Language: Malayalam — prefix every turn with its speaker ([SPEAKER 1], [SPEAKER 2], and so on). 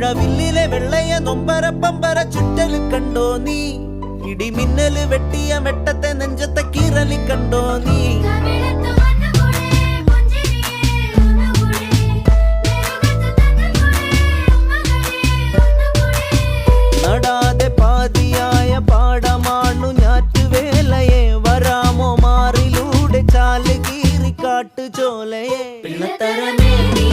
[SPEAKER 1] മഴവില്ലിലെ വെള്ളയ നൊമ്പരപ്പമ്പര ചുറ്റല് കണ്ടോ നീ ഇടിമിന്നല് വെട്ടിയ വെട്ടത്തെ നെഞ്ചത്തെ കീറലി കണ്ടോ നീ നടാതെ പാതിയായ പാടമാണു ഞാറ്റുവേലയെ വരാമോ മാറിലൂടെ ചാല് കീറി കാട്ടു ചോലയെ പിള്ളത്തരമേ നീ